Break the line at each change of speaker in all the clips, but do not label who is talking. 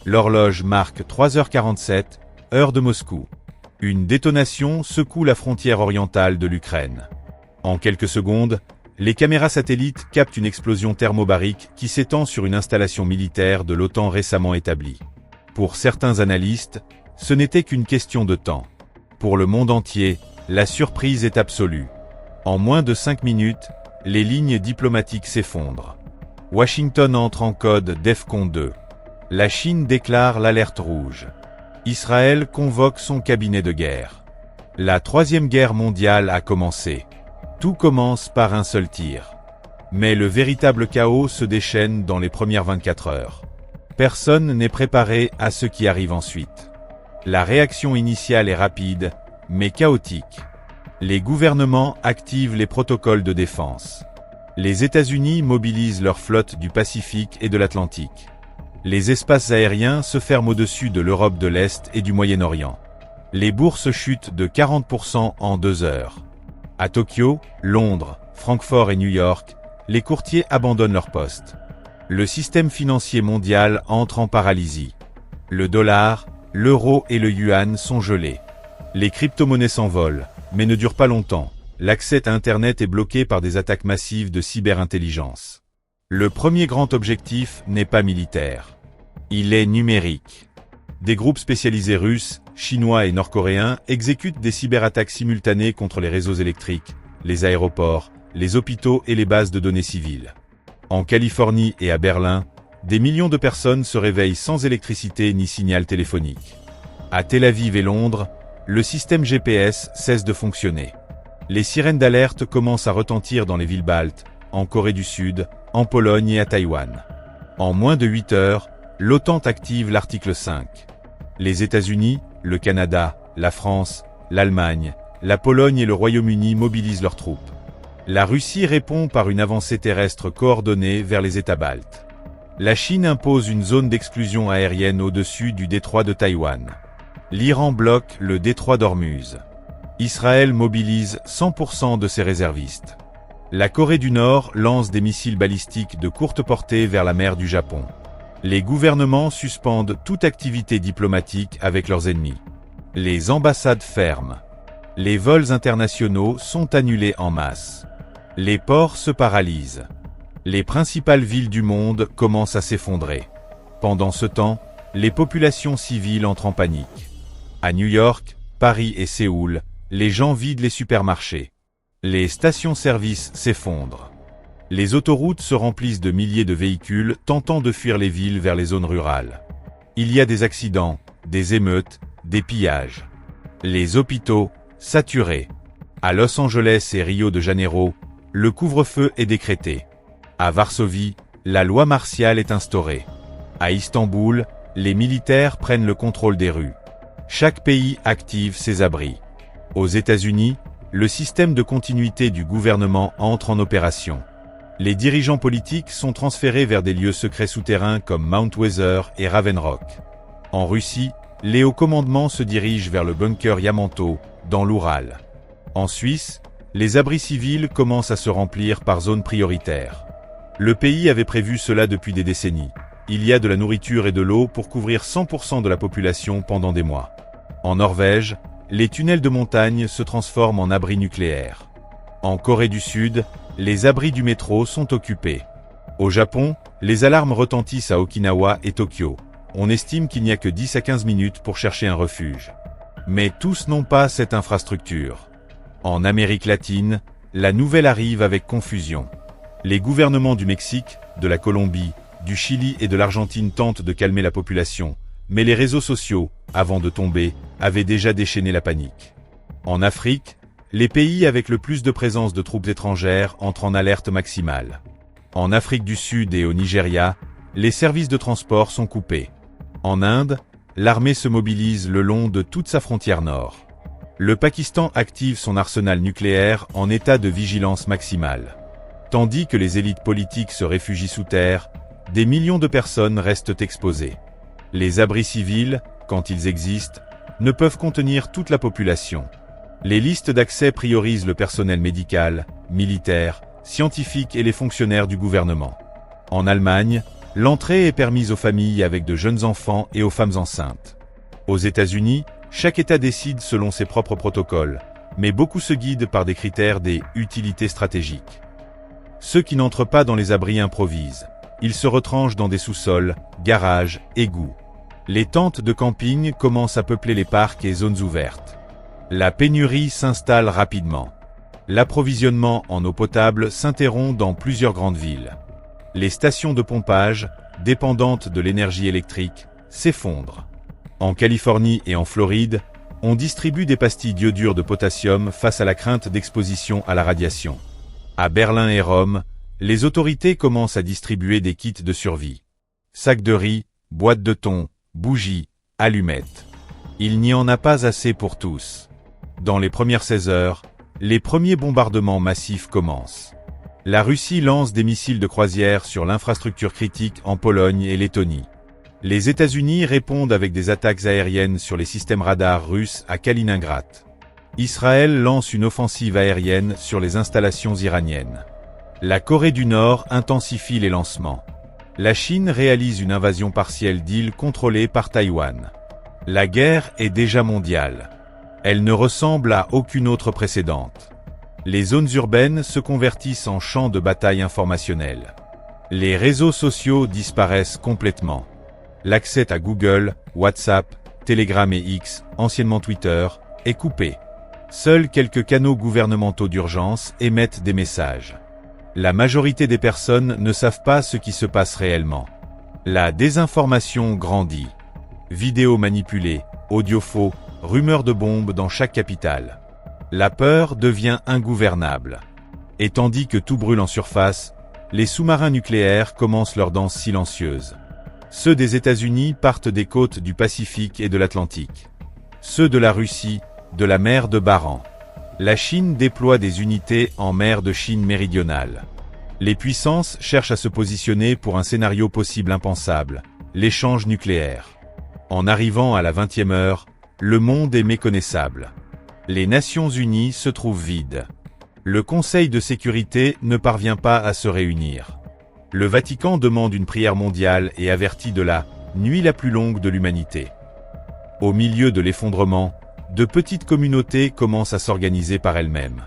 L'horloge marque 3h47, heure de Moscou. Une détonation secoue la frontière orientale de l'Ukraine. En quelques secondes, les caméras satellites captent une explosion thermobarique qui s'étend sur une installation militaire de l'OTAN récemment établie. Pour certains analystes, ce n'était qu'une question de temps. Pour le monde entier, la surprise est absolue. En moins de 5 minutes, les lignes diplomatiques s'effondrent. Washington entre en code DEFCON 2. La Chine déclare l'alerte rouge. Israël convoque son cabinet de guerre. La Troisième Guerre mondiale a commencé. Tout commence par un seul tir. Mais le véritable chaos se déchaîne dans les premières 24 heures. Personne n'est préparé à ce qui arrive ensuite. La réaction initiale est rapide, mais chaotique. Les gouvernements activent les protocoles de défense. Les États-Unis mobilisent leur flotte du Pacifique et de l'Atlantique. Les espaces aériens se ferment au-dessus de l'Europe de l'Est et du Moyen-Orient. Les bourses chutent de 40% en 2 heures. À Tokyo, Londres, Francfort et New York, les courtiers abandonnent leur poste. Le système financier mondial entre en paralysie. Le dollar, l'euro et le yuan sont gelés. Les crypto-monnaies s'envolent, mais ne durent pas longtemps. L'accès à Internet est bloqué par des attaques massives de cyberintelligence. Le premier grand objectif n'est pas militaire. Il est numérique. Des groupes spécialisés russes, chinois et nord-coréens exécutent des cyberattaques simultanées contre les réseaux électriques, les aéroports, les hôpitaux et les bases de données civiles. En Californie et à Berlin, des millions de personnes se réveillent sans électricité ni signal téléphonique. À Tel Aviv et Londres, le système GPS cesse de fonctionner. Les sirènes d'alerte commencent à retentir dans les villes baltes, en Corée du Sud, en Pologne et à Taïwan. En moins de 8 heures, l'OTAN active l'article 5. Les États-Unis, le Canada, la France, l'Allemagne, la Pologne et le Royaume-Uni mobilisent leurs troupes. La Russie répond par une avancée terrestre coordonnée vers les États baltes. La Chine impose une zone d'exclusion aérienne au-dessus du détroit de Taïwan. L'Iran bloque le détroit d'Ormuz. Israël mobilise 100% de ses réservistes. La Corée du Nord lance des missiles balistiques de courte portée vers la mer du Japon. Les gouvernements suspendent toute activité diplomatique avec leurs ennemis. Les ambassades ferment. Les vols internationaux sont annulés en masse. Les ports se paralysent. Les principales villes du monde commencent à s'effondrer. Pendant ce temps, les populations civiles entrent en panique. À New York, Paris et Séoul, les gens vident les supermarchés. Les stations-service s'effondrent. Les autoroutes se remplissent de milliers de véhicules tentant de fuir les villes vers les zones rurales. Il y a des accidents, des émeutes, des pillages. Les hôpitaux, saturés. À Los Angeles et Rio de Janeiro, le couvre-feu est décrété. À Varsovie, la loi martiale est instaurée. À Istanbul, les militaires prennent le contrôle des rues. Chaque pays active ses abris. Aux États-Unis, le système de continuité du gouvernement entre en opération. Les dirigeants politiques sont transférés vers des lieux secrets souterrains comme Mount Weather et Raven Rock. En Russie, les hauts commandements se dirigent vers le bunker Yamato, dans l'Oural. En Suisse, les abris civils commencent à se remplir par zones prioritaires. Le pays avait prévu cela depuis des décennies. Il y a de la nourriture et de l'eau pour couvrir 100% de la population pendant des mois. En Norvège, les tunnels de montagne se transforment en abris nucléaires. En Corée du Sud, les abris du métro sont occupés. Au Japon, les alarmes retentissent à Okinawa et Tokyo. On estime qu'il n'y a que 10 à 15 minutes pour chercher un refuge. Mais tous n'ont pas cette infrastructure. En Amérique latine, la nouvelle arrive avec confusion. Les gouvernements du Mexique, de la Colombie, du Chili et de l'Argentine tentent de calmer la population, mais les réseaux sociaux, avant de tomber, avaient déjà déchaîné la panique. En Afrique, les pays avec le plus de présence de troupes étrangères entrent en alerte maximale. En Afrique du Sud et au Nigeria, les services de transport sont coupés. En Inde, l'armée se mobilise le long de toute sa frontière nord. Le Pakistan active son arsenal nucléaire en état de vigilance maximale. Tandis que les élites politiques se réfugient sous terre, des millions de personnes restent exposées. Les abris civils, quand ils existent, ne peuvent contenir toute la population. Les listes d'accès priorisent le personnel médical, militaire, scientifique et les fonctionnaires du gouvernement. En Allemagne, L'entrée est permise aux familles avec de jeunes enfants et aux femmes enceintes. Aux États-Unis, chaque État décide selon ses propres protocoles, mais beaucoup se guident par des critères des utilités stratégiques. Ceux qui n'entrent pas dans les abris improvisent. Ils se retranchent dans des sous-sols, garages, égouts. Les tentes de camping commencent à peupler les parcs et zones ouvertes. La pénurie s'installe rapidement. L'approvisionnement en eau potable s'interrompt dans plusieurs grandes villes. Les stations de pompage, dépendantes de l'énergie électrique, s'effondrent. En Californie et en Floride, on distribue des pastilles d'iodure de potassium face à la crainte d'exposition à la radiation. À Berlin et Rome, les autorités commencent à distribuer des kits de survie. Sacs de riz, boîtes de thon, bougies, allumettes. Il n'y en a pas assez pour tous. Dans les premières 16 heures, les premiers bombardements massifs commencent. La Russie lance des missiles de croisière sur l'infrastructure critique en Pologne et Lettonie. Les États-Unis répondent avec des attaques aériennes sur les systèmes radars russes à Kaliningrad. Israël lance une offensive aérienne sur les installations iraniennes. La Corée du Nord intensifie les lancements. La Chine réalise une invasion partielle d'îles contrôlées par Taïwan. La guerre est déjà mondiale. Elle ne ressemble à aucune autre précédente. Les zones urbaines se convertissent en champs de bataille informationnels. Les réseaux sociaux disparaissent complètement. L'accès à Google, WhatsApp, Telegram et X, anciennement Twitter, est coupé. Seuls quelques canaux gouvernementaux d'urgence émettent des messages. La majorité des personnes ne savent pas ce qui se passe réellement. La désinformation grandit. Vidéos manipulées, audio faux, rumeurs de bombes dans chaque capitale. La peur devient ingouvernable. Et tandis que tout brûle en surface, les sous-marins nucléaires commencent leur danse silencieuse. Ceux des États-Unis partent des côtes du Pacifique et de l'Atlantique. Ceux de la Russie, de la mer de Baran. La Chine déploie des unités en mer de Chine méridionale. Les puissances cherchent à se positionner pour un scénario possible impensable, l'échange nucléaire. En arrivant à la 20e heure, le monde est méconnaissable. Les Nations Unies se trouvent vides. Le Conseil de sécurité ne parvient pas à se réunir. Le Vatican demande une prière mondiale et avertit de la nuit la plus longue de l'humanité. Au milieu de l'effondrement, de petites communautés commencent à s'organiser par elles-mêmes.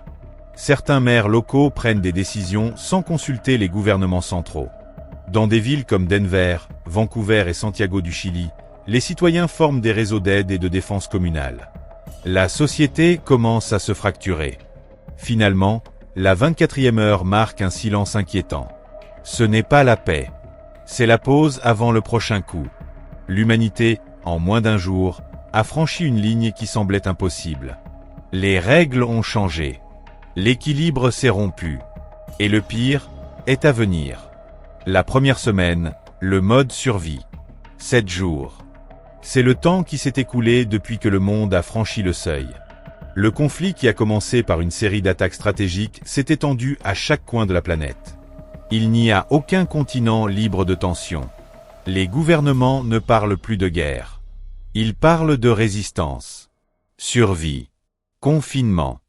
Certains maires locaux prennent des décisions sans consulter les gouvernements centraux. Dans des villes comme Denver, Vancouver et Santiago du Chili, les citoyens forment des réseaux d'aide et de défense communale. La société commence à se fracturer. Finalement, la 24e heure marque un silence inquiétant. Ce n'est pas la paix. C'est la pause avant le prochain coup. L'humanité, en moins d'un jour, a franchi une ligne qui semblait impossible. Les règles ont changé. L'équilibre s'est rompu. Et le pire est à venir. La première semaine, le mode survie. 7 jours. C'est le temps qui s'est écoulé depuis que le monde a franchi le seuil. Le conflit qui a commencé par une série d'attaques stratégiques s'est étendu à chaque coin de la planète. Il n'y a aucun continent libre de tensions. Les gouvernements ne parlent plus de guerre. Ils parlent de résistance, survie, confinement.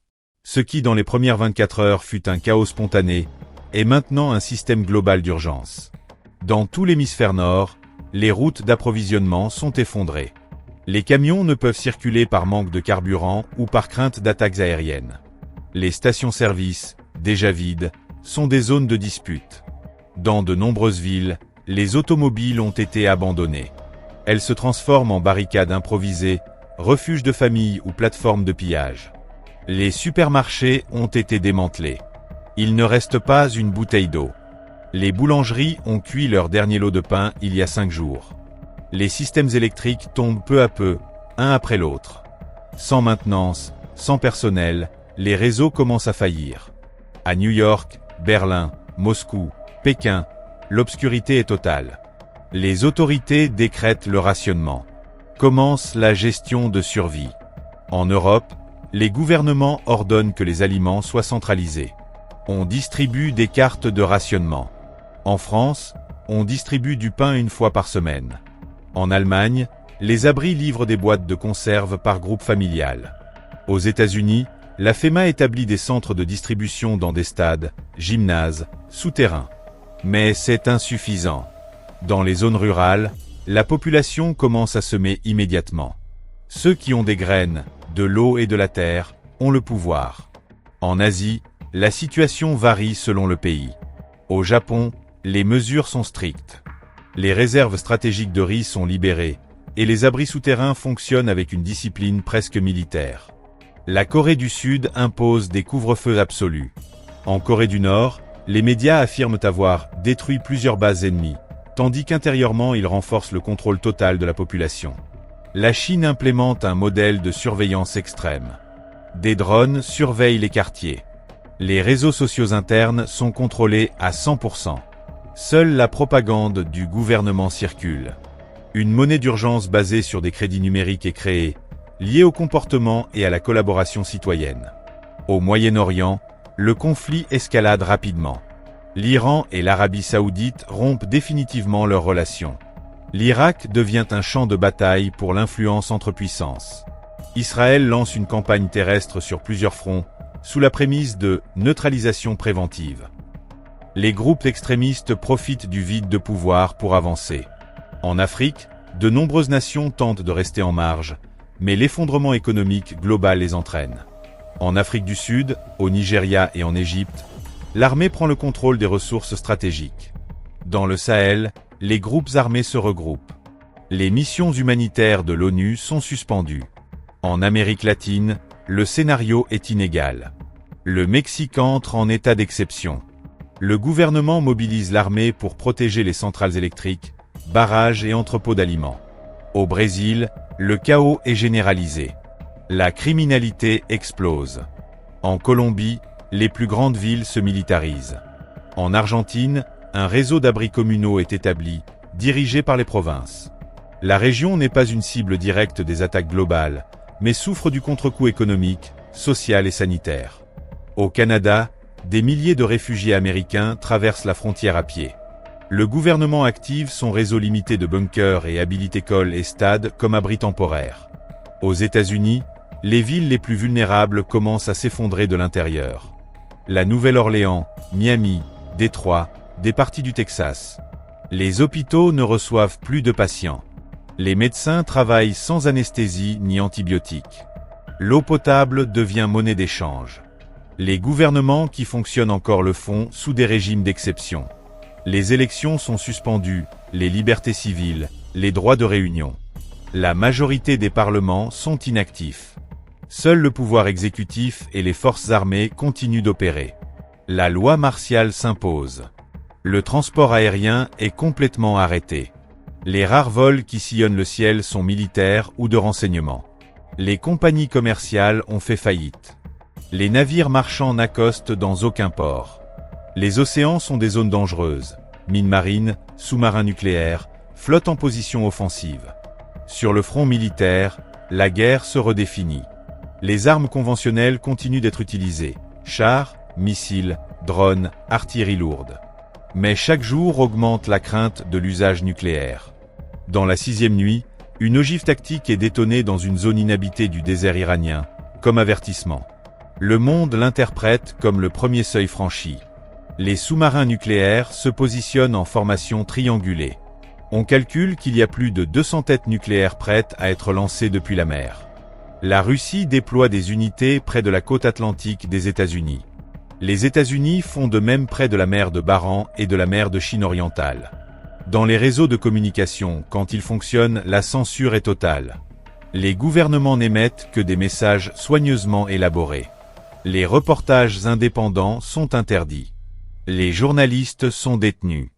Ce qui dans les premières 24 heures fut un chaos spontané, est maintenant un système global d'urgence. Dans tout l'hémisphère nord, les routes d'approvisionnement sont effondrées. Les camions ne peuvent circuler par manque de carburant ou par crainte d'attaques aériennes. Les stations-service, déjà vides, sont des zones de dispute. Dans de nombreuses villes, les automobiles ont été abandonnées. Elles se transforment en barricades improvisées, refuges de familles ou plateformes de pillage. Les supermarchés ont été démantelés. Il ne reste pas une bouteille d'eau. Les boulangeries ont cuit leur dernier lot de pain il y a 5 jours. Les systèmes électriques tombent peu à peu, un après l'autre. Sans maintenance, sans personnel, les réseaux commencent à faillir. À New York, Berlin, Moscou, Pékin, l'obscurité est totale. Les autorités décrètent le rationnement. Commence la gestion de survie. En Europe, les gouvernements ordonnent que les aliments soient centralisés. On distribue des cartes de rationnement. En France, on distribue du pain une fois par semaine. En Allemagne, les abris livrent des boîtes de conserve par groupe familial. Aux États-Unis, la FEMA établit des centres de distribution dans des stades, gymnases, souterrains. Mais c'est insuffisant. Dans les zones rurales, la population commence à semer immédiatement. Ceux qui ont des graines, de l'eau et de la terre, ont le pouvoir. En Asie, la situation varie selon le pays. Au Japon, les mesures sont strictes. Les réserves stratégiques de riz sont libérées, et les abris souterrains fonctionnent avec une discipline presque militaire. La Corée du Sud impose des couvre-feux absolus. En Corée du Nord, les médias affirment avoir détruit plusieurs bases ennemies, tandis qu'intérieurement ils renforcent le contrôle total de la population. La Chine implémente un modèle de surveillance extrême. Des drones surveillent les quartiers. Les réseaux sociaux internes sont contrôlés à 100%. Seule la propagande du gouvernement circule. Une monnaie d'urgence basée sur des crédits numériques est créée, liée au comportement et à la collaboration citoyenne. Au Moyen-Orient, le conflit escalade rapidement. L'Iran et l'Arabie Saoudite rompent définitivement leurs relations. L'Irak devient un champ de bataille pour l'influence entre puissances. Israël lance une campagne terrestre sur plusieurs fronts, sous la prémisse de neutralisation préventive. Les groupes extrémistes profitent du vide de pouvoir pour avancer. En Afrique, de nombreuses nations tentent de rester en marge, mais l'effondrement économique global les entraîne. En Afrique du Sud, au Nigeria et en Égypte, l'armée prend le contrôle des ressources stratégiques. Dans le Sahel, les groupes armés se regroupent. Les missions humanitaires de l'ONU sont suspendues. En Amérique latine, le scénario est inégal. Le Mexique entre en état d'exception. Le gouvernement mobilise l'armée pour protéger les centrales électriques, barrages et entrepôts d'aliments. Au Brésil, le chaos est généralisé. La criminalité explose. En Colombie, les plus grandes villes se militarisent. En Argentine, un réseau d'abris communaux est établi, dirigé par les provinces. La région n'est pas une cible directe des attaques globales, mais souffre du contre-coup économique, social et sanitaire. Au Canada, des milliers de réfugiés américains traversent la frontière à pied. Le gouvernement active son réseau limité de bunkers et habilite écoles et stades comme abris temporaires. Aux États-Unis, les villes les plus vulnérables commencent à s'effondrer de l'intérieur. La Nouvelle-Orléans, Miami, Détroit, des parties du Texas. Les hôpitaux ne reçoivent plus de patients. Les médecins travaillent sans anesthésie ni antibiotiques. L'eau potable devient monnaie d'échange. Les gouvernements qui fonctionnent encore le font sous des régimes d'exception. Les élections sont suspendues, les libertés civiles, les droits de réunion. La majorité des parlements sont inactifs. Seul le pouvoir exécutif et les forces armées continuent d'opérer. La loi martiale s'impose. Le transport aérien est complètement arrêté. Les rares vols qui sillonnent le ciel sont militaires ou de renseignement. Les compagnies commerciales ont fait faillite. Les navires marchands n'accostent dans aucun port. Les océans sont des zones dangereuses. Mines marines, sous-marins nucléaires, flottes en position offensive. Sur le front militaire, la guerre se redéfinit. Les armes conventionnelles continuent d'être utilisées. Chars, missiles, drones, artillerie lourde. Mais chaque jour augmente la crainte de l'usage nucléaire. Dans la 6e nuit, une ogive tactique est détonée dans une zone inhabitée du désert iranien, comme avertissement. Le monde l'interprète comme le premier seuil franchi. Les sous-marins nucléaires se positionnent en formation triangulée. On calcule qu'il y a plus de 200 têtes nucléaires prêtes à être lancées depuis la mer. La Russie déploie des unités près de la côte atlantique des États-Unis. Les États-Unis font de même près de la mer de Baran et de la mer de Chine orientale. Dans les réseaux de communication, quand ils fonctionnent, la censure est totale. Les gouvernements n'émettent que des messages soigneusement élaborés. Les reportages indépendants sont interdits. Les journalistes sont détenus.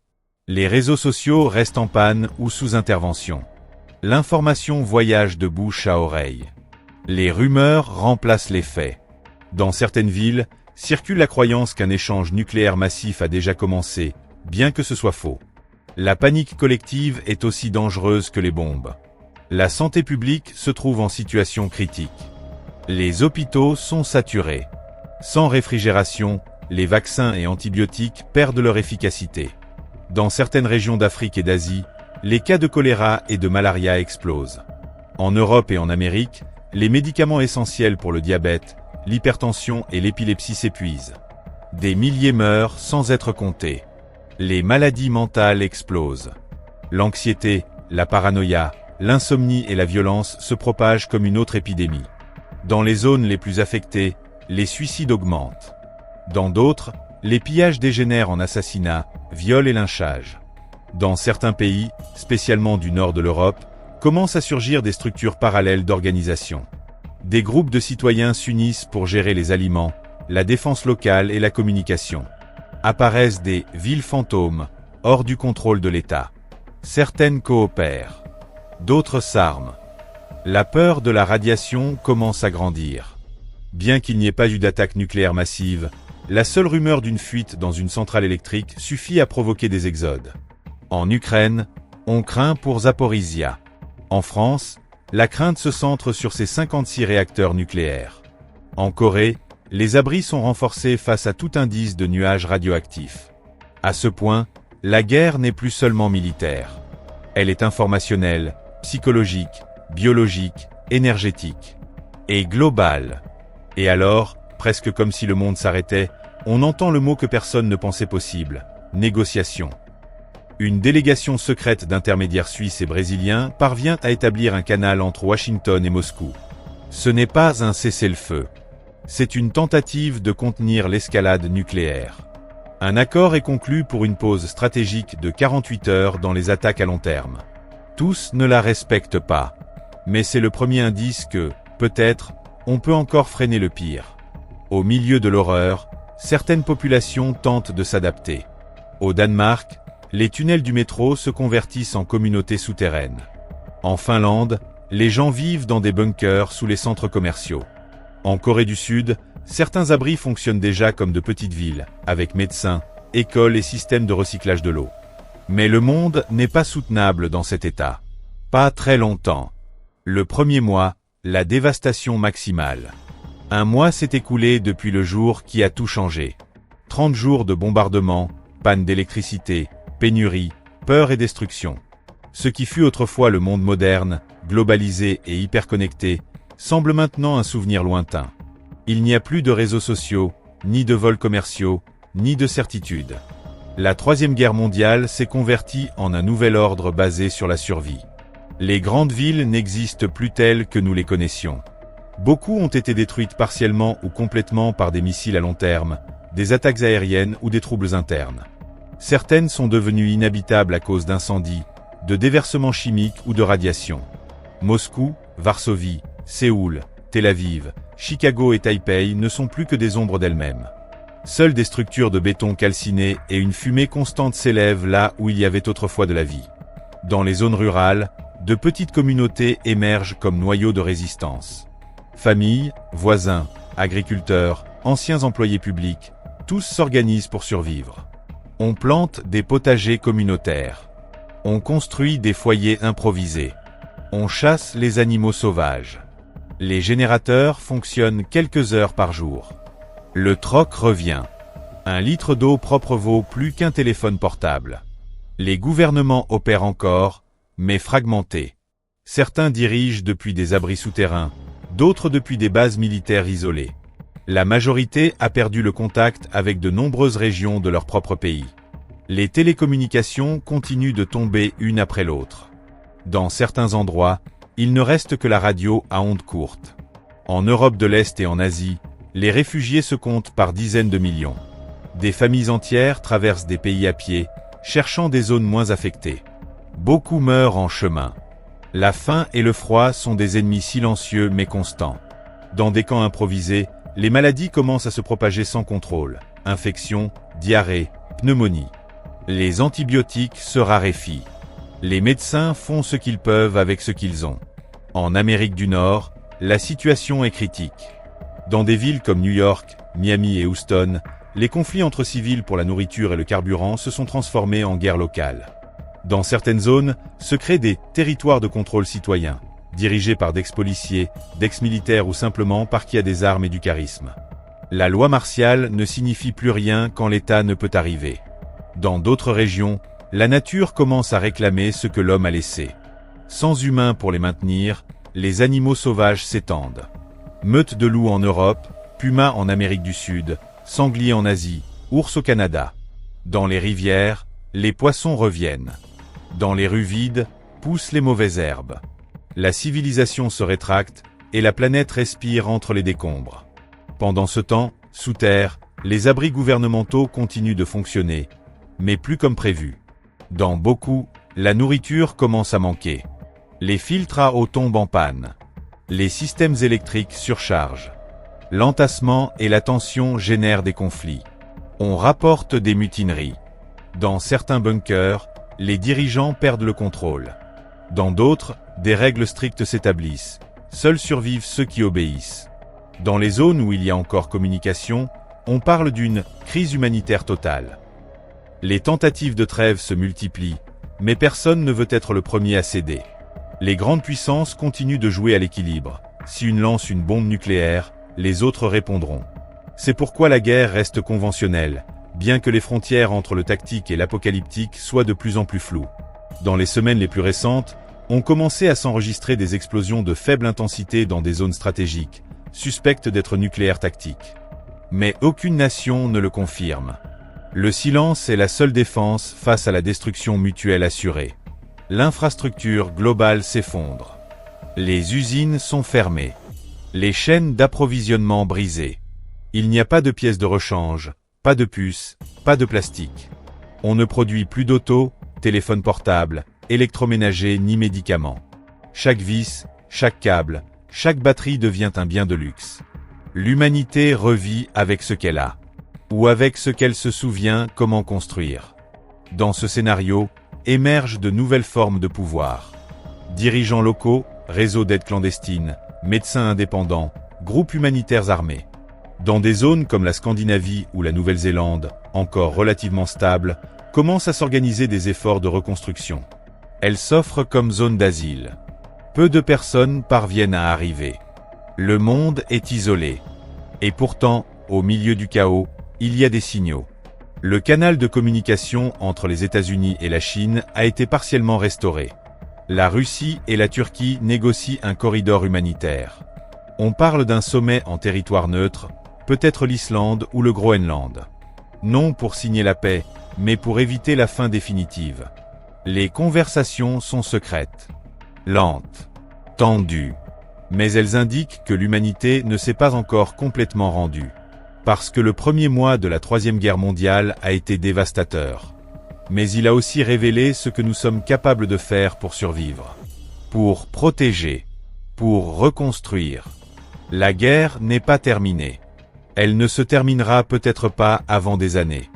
Les réseaux sociaux restent en panne ou sous intervention. L'information voyage de bouche à oreille. Les rumeurs remplacent les faits. Dans certaines villes, circule la croyance qu'un échange nucléaire massif a déjà commencé, bien que ce soit faux. La panique collective est aussi dangereuse que les bombes. La santé publique se trouve en situation critique. Les hôpitaux sont saturés. Sans réfrigération, les vaccins et antibiotiques perdent leur efficacité. Dans certaines régions d'Afrique et d'Asie, les cas de choléra et de malaria explosent. En Europe et en Amérique, les médicaments essentiels pour le diabète, l'hypertension et l'épilepsie s'épuisent. Des milliers meurent sans être comptés. Les maladies mentales explosent. L'anxiété, la paranoïa, l'insomnie et la violence se propagent comme une autre épidémie. Dans les zones les plus affectées, les suicides augmentent. Dans d'autres, les pillages dégénèrent en assassinats, viols et lynchages. Dans certains pays, spécialement du nord de l'Europe, commencent à surgir des structures parallèles d'organisation. Des groupes de citoyens s'unissent pour gérer les aliments, la défense locale et la communication. Apparaissent des « villes fantômes » hors du contrôle de l'État. Certaines coopèrent. D'autres s'arment. La peur de la radiation commence à grandir. Bien qu'il n'y ait pas eu d'attaque nucléaire massive, la seule rumeur d'une fuite dans une centrale électrique suffit à provoquer des exodes. En Ukraine, on craint pour Zaporizhia. En France, la crainte se centre sur ses 56 réacteurs nucléaires. En Corée, les abris sont renforcés face à tout indice de nuages radioactifs. À ce point, la guerre n'est plus seulement militaire. Elle est informationnelle, psychologique, biologique, énergétique et globale. Et alors, presque comme si le monde s'arrêtait, on entend le mot que personne ne pensait possible, négociation. Une délégation secrète d'intermédiaires suisses et brésiliens parvient à établir un canal entre Washington et Moscou. Ce n'est pas un cessez-le-feu. C'est une tentative de contenir l'escalade nucléaire. Un accord est conclu pour une pause stratégique de 48 heures dans les attaques à long terme. Tous ne la respectent pas. Mais c'est le premier indice que, peut-être, on peut encore freiner le pire. Au milieu de l'horreur, certaines populations tentent de s'adapter. Au Danemark, les tunnels du métro se convertissent en communautés souterraines. En Finlande, les gens vivent dans des bunkers sous les centres commerciaux. En Corée du Sud, certains abris fonctionnent déjà comme de petites villes, avec médecins, écoles et systèmes de recyclage de l'eau. Mais le monde n'est pas soutenable dans cet état. Pas très longtemps. Le premier mois, la dévastation maximale. Un mois s'est écoulé depuis le jour qui a tout changé. 30 jours de bombardements, panne d'électricité, pénurie, peur et destruction. Ce qui fut autrefois le monde moderne, globalisé et hyperconnecté, semble maintenant un souvenir lointain. Il n'y a plus de réseaux sociaux, ni de vols commerciaux, ni de certitudes. La Troisième Guerre mondiale s'est convertie en un nouvel ordre basé sur la survie. Les grandes villes n'existent plus telles que nous les connaissions. Beaucoup ont été détruites partiellement ou complètement par des missiles à long terme, des attaques aériennes ou des troubles internes. Certaines sont devenues inhabitables à cause d'incendies, de déversements chimiques ou de radiation. Moscou, Varsovie, Séoul, Tel Aviv, Chicago et Taipei ne sont plus que des ombres d'elles-mêmes. Seules des structures de béton calciné et une fumée constante s'élèvent là où il y avait autrefois de la vie. Dans les zones rurales, de petites communautés émergent comme noyaux de résistance. Familles, voisins, agriculteurs, anciens employés publics, tous s'organisent pour survivre. On plante des potagers communautaires. On construit des foyers improvisés. On chasse les animaux sauvages. Les générateurs fonctionnent quelques heures par jour. Le troc revient. Un litre d'eau propre vaut plus qu'un téléphone portable. Les gouvernements opèrent encore, mais fragmentés. Certains dirigent depuis des abris souterrains, d'autres depuis des bases militaires isolées. La majorité a perdu le contact avec de nombreuses régions de leur propre pays. Les télécommunications continuent de tomber une après l'autre. Dans certains endroits, il ne reste que la radio à ondes courtes. En Europe de l'Est et en Asie, les réfugiés se comptent par dizaines de millions. Des familles entières traversent des pays à pied, cherchant des zones moins affectées. Beaucoup meurent en chemin. La faim et le froid sont des ennemis silencieux mais constants. Dans des camps improvisés, les maladies commencent à se propager sans contrôle. Infections, diarrhée, pneumonie. Les antibiotiques se raréfient. Les médecins font ce qu'ils peuvent avec ce qu'ils ont. En Amérique du Nord, la situation est critique. Dans des villes comme New York, Miami et Houston, les conflits entre civils pour la nourriture et le carburant se sont transformés en guerre locale. Dans certaines zones, se créent des territoires de contrôle citoyen, dirigés par d'ex-policiers, d'ex-militaires ou simplement par qui a des armes et du charisme. La loi martiale ne signifie plus rien quand l'État ne peut arriver. Dans d'autres régions, la nature commence à réclamer ce que l'homme a laissé. Sans humains pour les maintenir, les animaux sauvages s'étendent. Meutes de loups en Europe, pumas en Amérique du Sud, sangliers en Asie, ours au Canada. Dans les rivières, les poissons reviennent. Dans les rues vides, poussent les mauvaises herbes. La civilisation se rétracte, et la planète respire entre les décombres. Pendant ce temps, sous terre, les abris gouvernementaux continuent de fonctionner, mais plus comme prévu. Dans beaucoup, la nourriture commence à manquer. Les filtres à eau tombent en panne. Les systèmes électriques surchargent. L'entassement et la tension génèrent des conflits. On rapporte des mutineries. Dans certains bunkers, les dirigeants perdent le contrôle. Dans d'autres, des règles strictes s'établissent. Seuls survivent ceux qui obéissent. Dans les zones où il y a encore communication, on parle d'une crise humanitaire totale. Les tentatives de trêve se multiplient, mais personne ne veut être le premier à céder. Les grandes puissances continuent de jouer à l'équilibre. Si une lance une bombe nucléaire, les autres répondront. C'est pourquoi la guerre reste conventionnelle, bien que les frontières entre le tactique et l'apocalyptique soient de plus en plus floues. Dans les semaines les plus récentes, on commençait à s'enregistrer des explosions de faible intensité dans des zones stratégiques, suspectes d'être nucléaires tactiques. Mais aucune nation ne le confirme. Le silence est la seule défense face à la destruction mutuelle assurée. L'infrastructure globale s'effondre. Les usines sont fermées. Les chaînes d'approvisionnement brisées. Il n'y a pas de pièces de rechange, pas de puces, pas de plastique. On ne produit plus d'auto, téléphones portables, électroménagers ni médicaments. Chaque vis, chaque câble, chaque batterie devient un bien de luxe. L'humanité revit avec ce qu'elle a. Ou avec ce qu'elle se souvient comment construire. Dans ce scénario, émergent de nouvelles formes de pouvoir. Dirigeants locaux, réseaux d'aide clandestine, médecins indépendants, groupes humanitaires armés. Dans des zones comme la Scandinavie ou la Nouvelle-Zélande, encore relativement stables, commencent à s'organiser des efforts de reconstruction. Elles s'offrent comme zone d'asile. Peu de personnes parviennent à arriver. Le monde est isolé. Et pourtant, au milieu du chaos, il y a des signaux. Le canal de communication entre les États-Unis et la Chine a été partiellement restauré. La Russie et la Turquie négocient un corridor humanitaire. On parle d'un sommet en territoire neutre, peut-être l'Islande ou le Groenland. Non pour signer la paix, mais pour éviter la fin définitive. Les conversations sont secrètes, lentes, tendues. Mais elles indiquent que l'humanité ne s'est pas encore complètement rendue. Parce que le premier mois de la Troisième Guerre mondiale a été dévastateur. Mais il a aussi révélé ce que nous sommes capables de faire pour survivre. Pour protéger. Pour reconstruire. La guerre n'est pas terminée. Elle ne se terminera peut-être pas avant des années.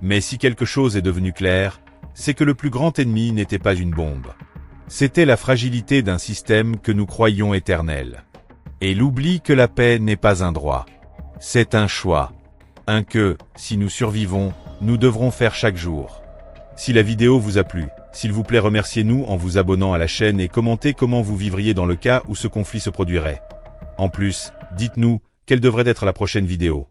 Mais si quelque chose est devenu clair, c'est que le plus grand ennemi n'était pas une bombe. C'était la fragilité d'un système que nous croyions éternel. Et l'oubli que la paix n'est pas un droit. C'est un choix. Un que, si nous survivons, nous devrons faire chaque jour. Si la vidéo vous a plu, s'il vous plaît remerciez-nous en vous abonnant à la chaîne et commentez comment vous vivriez dans le cas où ce conflit se produirait. En plus, dites-nous, quelle devrait être la prochaine vidéo.